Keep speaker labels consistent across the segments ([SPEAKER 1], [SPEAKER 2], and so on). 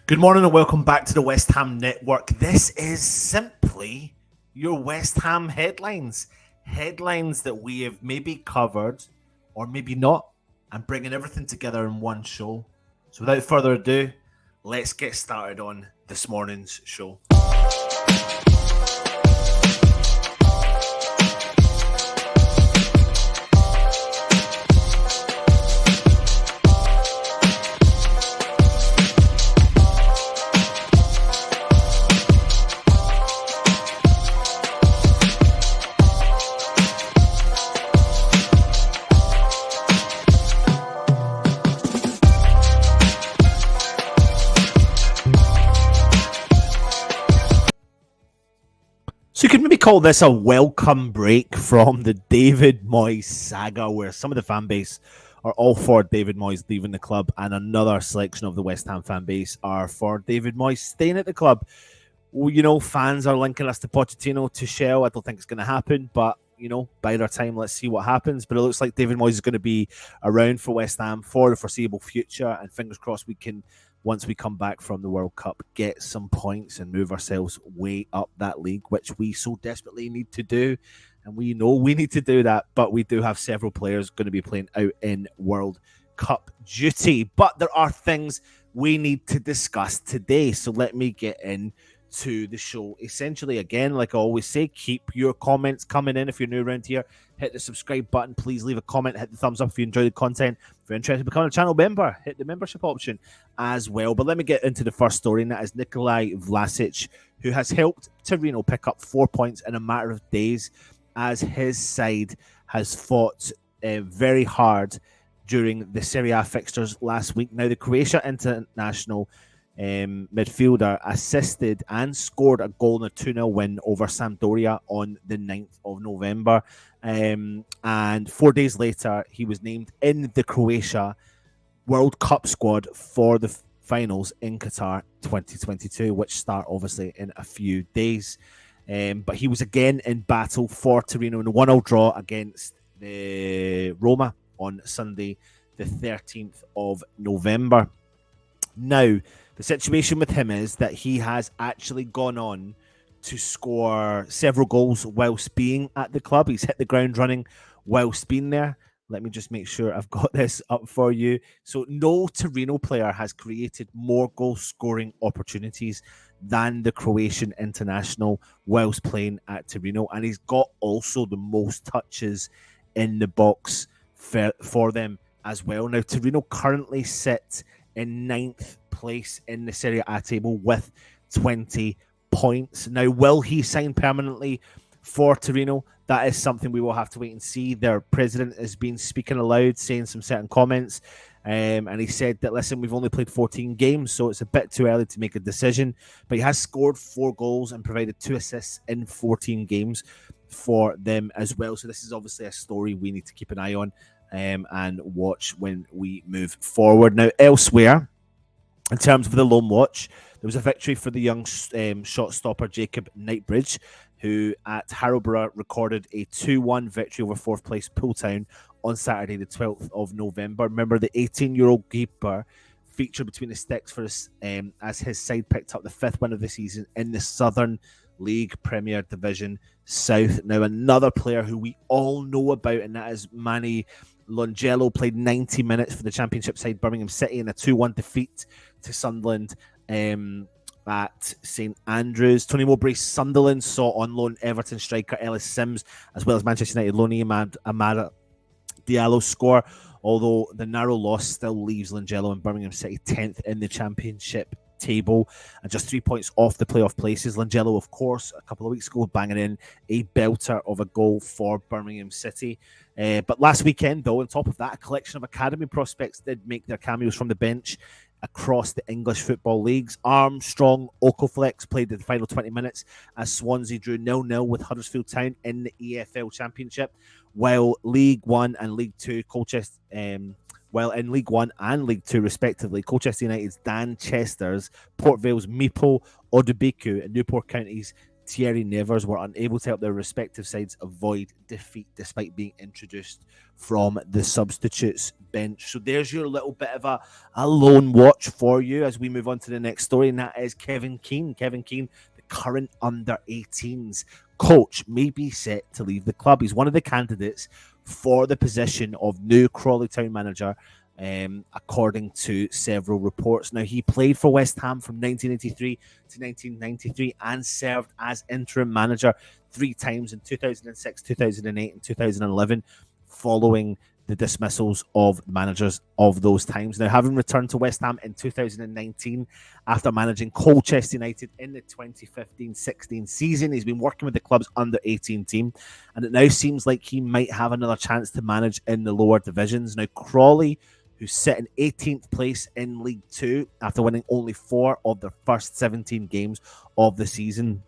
[SPEAKER 1] Good morning and welcome back to the West Ham Network. This is simply your West Ham headlines. Headlines that we have maybe covered or maybe not, and bringing everything together in one show. So without further ado, let's get started on this morning's show. So you could maybe call this a welcome break from the David Moyes saga, where some of the fan base are all for David Moyes leaving the club, and another selection of the West Ham fan base are for David Moyes staying at the club. Well, fans are linking us to Pochettino, to Shell. I don't think it's going to happen, but bide our time. Let's see what happens. But it looks like David Moyes is going to be around for West Ham for the foreseeable future, and fingers crossed we can, once we come back from the World Cup, get some points and move ourselves way up that league, which we so desperately need to do. And we know we need to do that, but we do have several players going to be playing out in World Cup duty. But there are things we need to discuss today. So let me get into the show. Essentially, again, like I always say, keep your comments coming in. If you're new around here, hit the subscribe button. Please leave a comment. Hit the thumbs up if you enjoy the content. If you're interested in becoming a channel member, hit the membership option as well. But let me get into the first story, and that is Nikolaj Vlasic, who has helped Torino pick up 4 points in a matter of days as his side has fought very hard during the Serie A fixtures last week. Now, the Croatia international midfielder assisted and scored a goal in a 2-0 win over Sampdoria on the 9th of November. And 4 days later, he was named in the Croatia World Cup squad for the finals in Qatar 2022, which start obviously in a few days. But he was again in battle for Torino in a 1-0 draw against the Roma on Sunday, the 13th of November. Now, the situation with him is that he has actually gone on to score several goals whilst being at the club. He's hit the ground running whilst being there. Let me just make sure I've got this up for you. So no Torino player has created more goal-scoring opportunities than the Croatian international whilst playing at Torino. And he's got also the most touches in the box for them as well. Now, Torino currently sit in 9th place in the Serie A table with 20 points. Now, will he sign permanently for Torino? That is something we will have to wait and see. Their president has been speaking aloud, saying some certain comments, and he said that, listen, we've only played 14 games, so it's a bit too early to make a decision, but he has scored 4 goals and provided 2 assists in 14 games for them as well. So this is obviously a story we need to keep an eye on and watch when we move forward. Now, elsewhere, in terms of the loan watch, there was a victory for the young shot stopper Jacob Nightbridge, who at Harrowborough recorded a 2-1 victory over 4th place Pooltown on Saturday, the 12th of November. Remember, the 18-year-old keeper featured between the sticks for us as his side picked up the 5th win of the season in the Southern League Premier Division South. Now, another player who we all know about, and that is Manny Longello, played 90 minutes for the Championship side Birmingham City in a 2-1 defeat to Sunderland at St Andrews. Tony Mowbray Sunderland saw on loan Everton striker Ellis Sims, as well as Manchester United loanee Amara Diallo score, although the narrow loss still leaves Longello and Birmingham City 10th in the Championship table and just 3 points off the playoff places. Longello, of course, a couple of weeks ago, banging in a belter of a goal for Birmingham City. But last weekend, though, on top of that, a collection of academy prospects did make their cameos from the bench across the English football leagues. Armstrong Okoflex played the final 20 minutes as Swansea drew 0-0 with Huddersfield Town in the EFL Championship, while League One and League Two, Colchester, while in League One and League Two, respectively, Colchester United's Dan Chesters, Port Vale's Meepo Odubiku, and Newport County's Thierry Nevers were unable to help their respective sides avoid defeat despite being introduced from the substitutes bench. So there's your little bit of a lone watch for you as we move on to the next story, and that is Kevin Keane. Kevin Keane, the current under-18s coach, may be set to leave the club. He's one of the candidates for the position of new Crawley Town manager, according to several reports. Now, he played for West Ham from 1983 to 1993 and served as interim manager 3 times in 2006, 2008, and 2011, following the dismissals of the managers of those times. Now, having returned to West Ham in 2019 after managing Colchester United in the 2015-16 season, he's been working with the club's under-18 team, and it now seems like he might have another chance to manage in the lower divisions. Now, Crawley, who sit in 18th place in League Two after winning only 4 of their first 17 games of the season,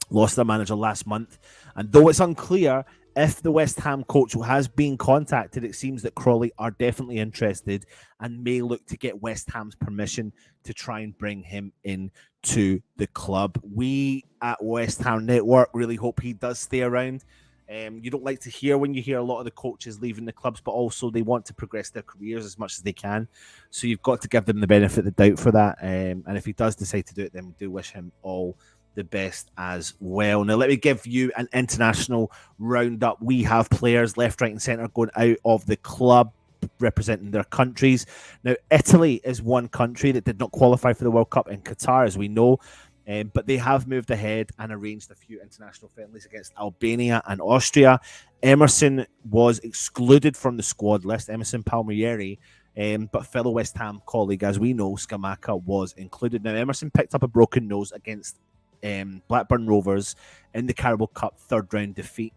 [SPEAKER 1] lost their manager last month. And though it's unclear if the West Ham coach has been contacted, it seems that Crawley are definitely interested and may look to get West Ham's permission to try and bring him in to the club. We at West Ham Network really hope he does stay around. You don't like to hear when you hear a lot of the coaches leaving the clubs, but also they want to progress their careers as much as they can. So you've got to give them the benefit of the doubt for that. And if he does decide to do it, then we do wish him all the best as well. Now, let me give you an international roundup. We have players left, right, and centre going out of the club representing their countries. Now, Italy is one country that did not qualify for the World Cup in Qatar, as we know. But they have moved ahead and arranged a few international friendlies against Albania and Austria. Emerson was excluded from the squad list, Emerson Palmieri, but fellow West Ham colleague, as we know, Scamacca, was included. Now, Emerson picked up a broken nose against Blackburn Rovers in the Carabao Cup third-round defeat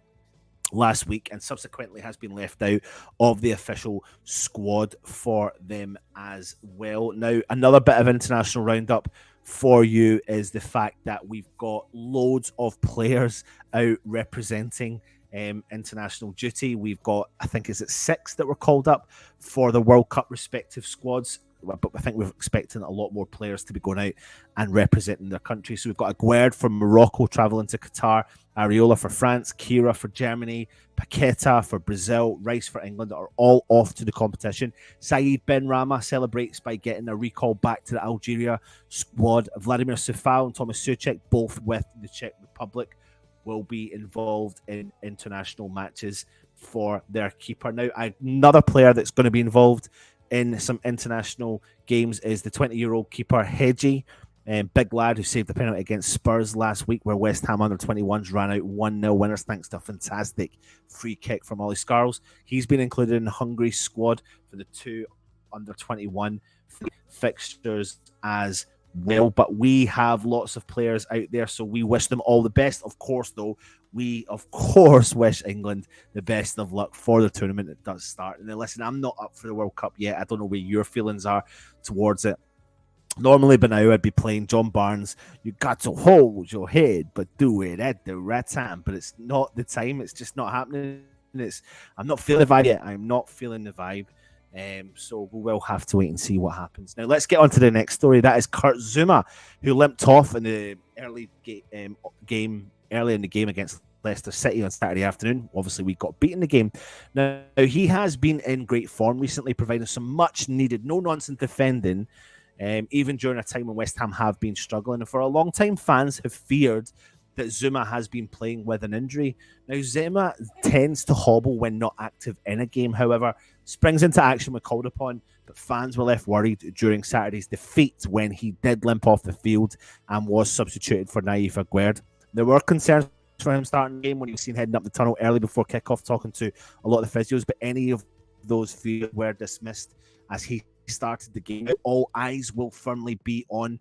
[SPEAKER 1] last week, and subsequently has been left out of the official squad for them as well. Now, another bit of international roundup for you is the fact that we've got loads of players out representing international duty. We've got, I think, is it 6 that were called up for the World Cup respective squads, but I think we're expecting a lot more players to be going out and representing their country. So we've got Aguerd from Morocco traveling to Qatar, Areola for France, Kira for Germany, Paqueta for Brazil, Rice for England are all off to the competition. Saeed Benrahma celebrates by getting a recall back to the Algeria squad. Vladimir Sefal and Thomas Suchek, both with the Czech Republic, will be involved in international matches for their keeper. Now, another player that's going to be involved in some international games is the 20-year-old keeper Hedgie, big lad who saved the penalty against Spurs last week, where West Ham under-21s ran out 1-0 winners thanks to a fantastic free kick from Ollie Scarles. He's been included in Hungary's squad for the 2 under-21 fixtures as well. But we have lots of players out there, so we wish them all the best. Of course, though, we, of course, wish England the best of luck for the tournament that does start. And then, listen, I'm not up for the World Cup yet. I don't know where your feelings are towards it. Normally, by now, I'd be playing John Barnes. You got to hold your head, but do it at the right time. But it's not the time. It's just not happening. I'm not feeling the vibe yet. I'm not feeling the vibe. So we will have to wait and see what happens. Now, let's get on to the next story. That is Kurt Zouma, who limped off in the early in the game against Leicester City on Saturday afternoon. Obviously, we got beaten the game. Now, he has been in great form recently, providing some much-needed, no-nonsense defending, even during a time when West Ham have been struggling. And for a long time, fans have feared that Zouma has been playing with an injury. Now, Zouma tends to hobble when not active in a game, however, springs into action when called upon, but fans were left worried during Saturday's defeat when he did limp off the field and was substituted for Naif Aguerd. There were concerns for him starting the game when he was seen heading up the tunnel early before kickoff, talking to a lot of the physios, but any of those fears were dismissed as he started the game. All eyes will firmly be on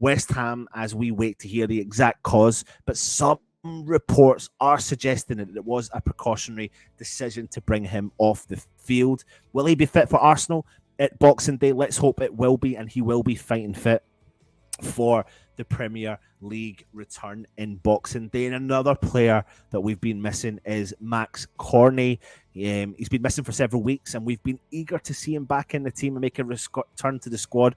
[SPEAKER 1] West Ham as we wait to hear the exact cause, but some reports are suggesting that it was a precautionary decision to bring him off the field. Will he be fit for Arsenal at Boxing Day? Let's hope it will be, and he will be fighting fit for the Premier League return in Boxing Day. And another player that we've been missing is Max Corney. He's been missing for several weeks, and we've been eager to see him back in the team and make a return to the squad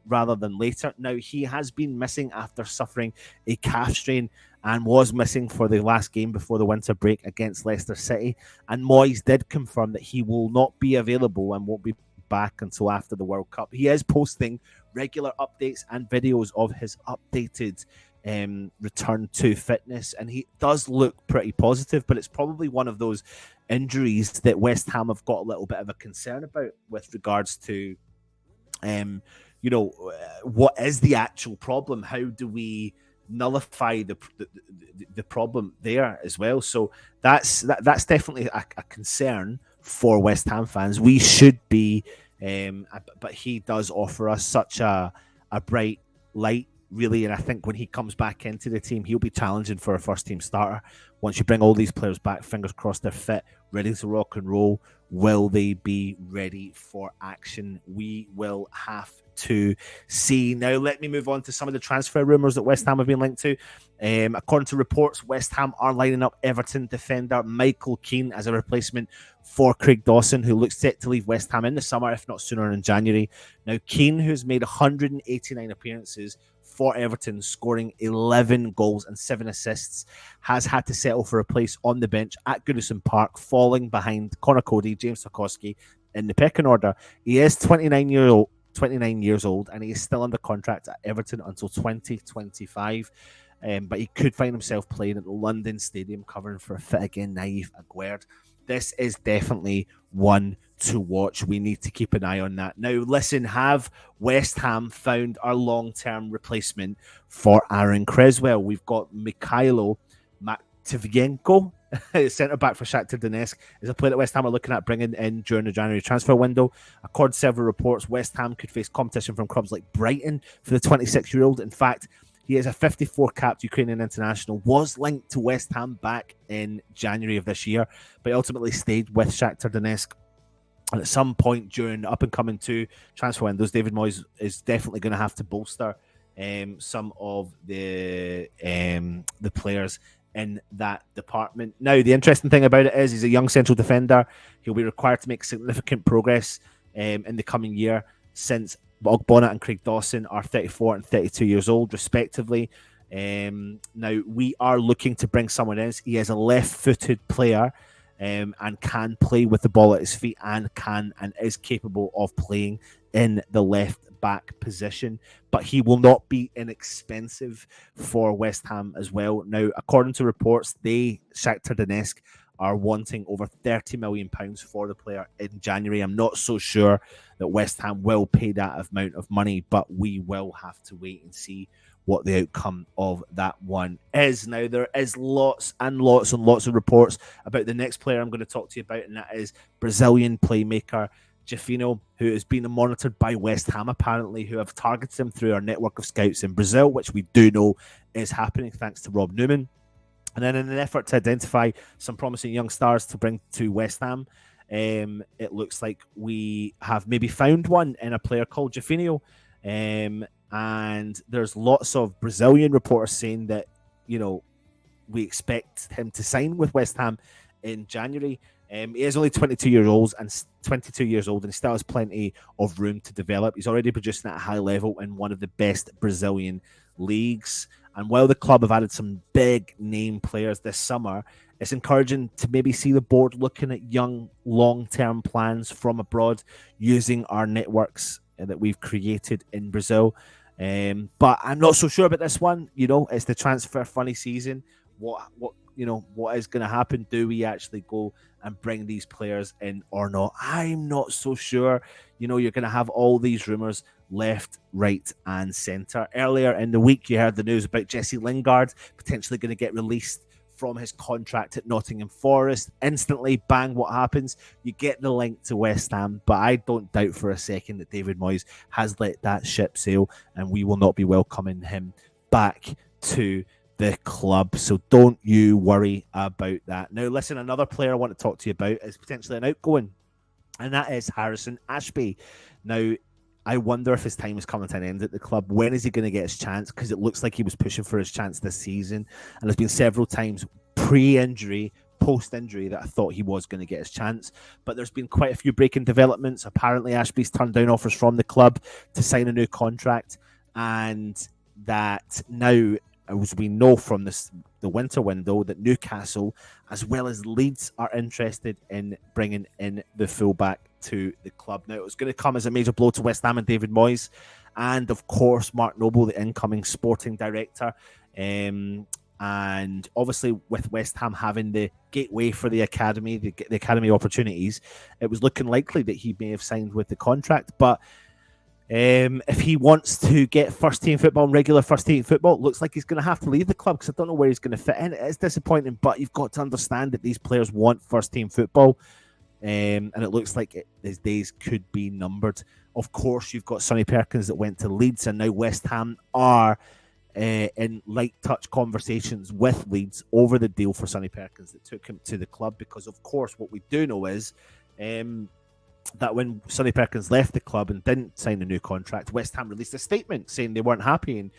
[SPEAKER 1] rather than later. Now, he has been missing after suffering a calf strain and was missing for the last game before the winter break against Leicester City. And Moyes did confirm that he will not be available and won't be back until after the World Cup. He is posting regular updates and videos of his updated return to fitness, and he does look pretty positive, but it's probably one of those injuries that West Ham have got a little bit of a concern about with regards to what is the actual problem? How do we nullify the problem there as well? So that's definitely a concern for West Ham fans. We should be, but he does offer us such a bright light, really, and I think when he comes back into the team, he'll be challenging for a first team starter. Once you bring all these players back, fingers crossed they're fit, ready to rock and roll. Will they be ready for action? We will have to see. Now, let me move on to some of the transfer rumours that West Ham have been linked to. According to reports, West Ham are lining up Everton defender Michael Keane as a replacement for Craig Dawson, who looks set to leave West Ham in the summer, if not sooner, in January. Now, Keane, who's made 189 appearances for Everton, scoring 11 goals and 7 assists, has had to settle for a place on the bench at Goodison Park, falling behind Connor Cody, James Tarkowski in the pecking order. He is 29 years old, and he is still under contract at Everton until 2025. But he could find himself playing at the London Stadium covering for a fit again, Naive Aguerd. This is definitely one to watch. We need to keep an eye on that. Now, listen, have West Ham found our long-term replacement for Aaron Creswell? We've got Mikhailo Matvienko, centre-back for Shakhtar Donetsk, is a player that West Ham are looking at bringing in during the January transfer window. According to several reports, West Ham could face competition from clubs like Brighton for the 26-year-old. In fact, he is a 54-capped Ukrainian international, was linked to West Ham back in January of this year, but ultimately stayed with Shakhtar Donetsk. And at some point during the up-and-coming 2 transfer windows, David Moyes is definitely going to have to bolster some of the players in that department. Now, the interesting thing about it is he's a young central defender. He'll be required to make significant progress in the coming year, since Ogbonna and Craig Dawson are 34 and 32 years old, respectively. Now, we are looking to bring someone in. He is a left-footed player and can play with the ball at his feet and is capable of playing in the left-back position. But he will not be inexpensive for West Ham as well. Now, according to reports, Shakhtar Donetsk, are wanting over £30 million for the player in January. I'm not so sure that West Ham will pay that amount of money, but we will have to wait and see what the outcome of that one is. Now, there is lots and lots and lots of reports about the next player I'm going to talk to you about, and that is Brazilian playmaker Jefino, who is being monitored by West Ham, apparently, who have targeted him through our network of scouts in Brazil, which we do know is happening thanks to Rob Newman. And then in an effort to identify some promising young stars to bring to West Ham, it looks like we have maybe found one in a player called Jefino. And there's lots of Brazilian reporters saying that, we expect him to sign with West Ham in January. He is only 22 years old and he still has plenty of room to develop. He's already producing at a high level in one of the best Brazilian leagues. And while the club have added some big name players this summer, it's encouraging to maybe see the board looking at young, long-term plans from abroad using our networks that we've created in Brazil. But I'm not so sure about this one. It's the transfer funny season. What is going to happen? Do we actually go and bring these players in or not? I'm not so sure. You're going to have all these rumors left, right, and centre. Earlier in the week, you heard the news about Jesse Lingard potentially going to get released from his contract at Nottingham Forest. Instantly, bang, what happens? You get the link to West Ham, but I don't doubt for a second that David Moyes has let that ship sail, and we will not be welcoming him back to the club. So don't you worry about that. Now, listen, another player I want to talk to you about is potentially an outgoing, and that is Harrison Ashby. Now, I wonder if his time is coming to an end at the club. When is he going to get his chance? Because it looks like he was pushing for his chance this season. And there's been several times pre-injury, post-injury, that I thought he was going to get his chance. But there's been quite a few breaking developments. Apparently, Ashby's turned down offers from the club to sign a new contract. And that now as we know from the winter window, that Newcastle as well as Leeds are interested in bringing in the fullback to the club. Now, it was going to come as a major blow to West Ham and David Moyes, and of course Mark Noble, the incoming sporting director. And obviously, with West Ham having the gateway for the academy, the academy opportunities, it was looking likely that he may have signed with the contract. But if he wants to get first-team football and regular first-team football, it looks like he's going to have to leave the club, because I don't know where he's going to fit in. It's disappointing, but you've got to understand that these players want first-team football, and it looks like his days could be numbered. Of course, you've got Sonny Perkins that went to Leeds, and now West Ham are in light touch conversations with Leeds over the deal for Sonny Perkins that took him to the club, because of course what we do know is that when Sonny Perkins left the club and didn't sign a new contract, West Ham released a statement saying they weren't happy, and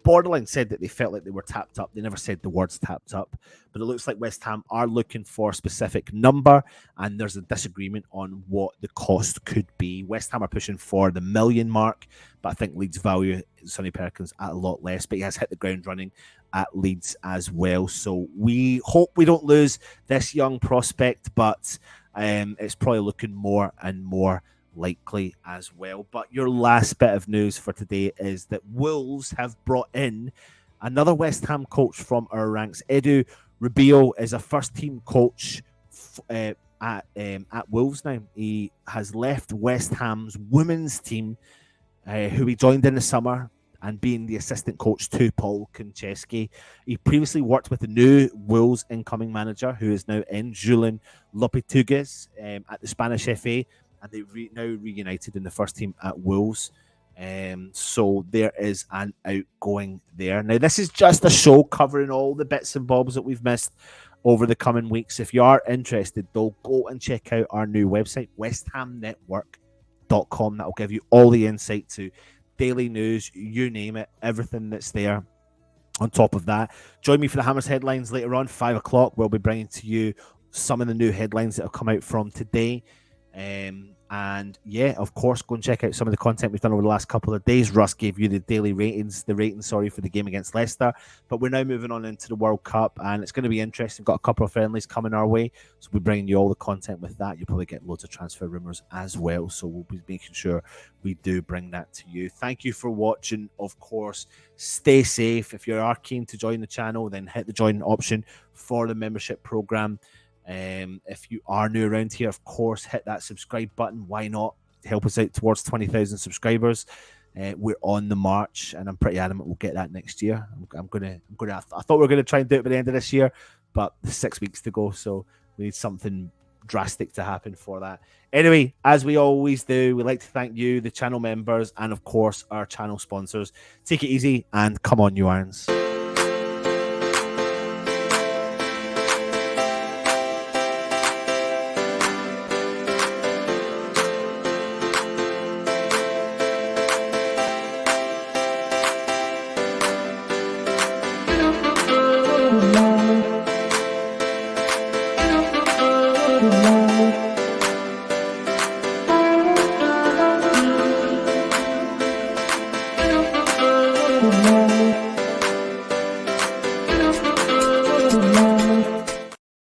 [SPEAKER 1] borderline said that they felt like they were tapped up. They never said the words tapped up, but it looks like West Ham are looking for a specific number, and there's a disagreement on what the cost could be. West Ham are pushing for the $1 million mark, but I think Leeds value Sonny Perkins at a lot less, but he has hit the ground running at Leeds as well. So we hope we don't lose this young prospect, but it's probably looking more and more likely as well. But your last bit of news for today is that Wolves have brought in another West Ham coach from our ranks. Edu Rubio is a first-team coach at Wolves now. He has left West Ham's women's team, who he joined in the summer, and being the assistant coach to Paul Konchesky. He previously worked with the new Wolves incoming manager, who is now in, Julen Lopetegui, at the Spanish FA, and they now reunited in the first team at Wolves. So there is an outgoing there. Now, this is just a show covering all the bits and bobs that we've missed over the coming weeks. If you are interested, though, go and check out our new website, westhamnetwork.com. That will give you all the insight to daily news, you name it, everything that's there. On top of that, join me for the Hammers headlines later on, 5 o'clock. We'll be bringing to you some of the new headlines that have come out from today. And yeah, of course, go and check out some of the content we've done over the last couple of days. Russ gave you the ratings for the game against Leicester. But we're now moving on into the World Cup, and it's going to be interesting. We've got a couple of friendlies coming our way, so we're bringing you all the content with that. You'll probably get loads of transfer rumours as well, so we'll be making sure we do bring that to you. Thank you for watching. Of course, stay safe. If you are keen to join the channel, then hit the join option for the membership program. If you are new around here, of course, hit that subscribe button. Why not? Help us out towards 20,000 subscribers. We're on the march, and I'm pretty adamant we'll get that next year. I thought we were gonna try and do it by the end of this year, but 6 weeks to go, so we need something drastic to happen for that. Anyway, as we always do, we'd like to thank you, the channel members, and of course our channel sponsors. Take it easy and come on, you irons.
[SPEAKER 2] Good night.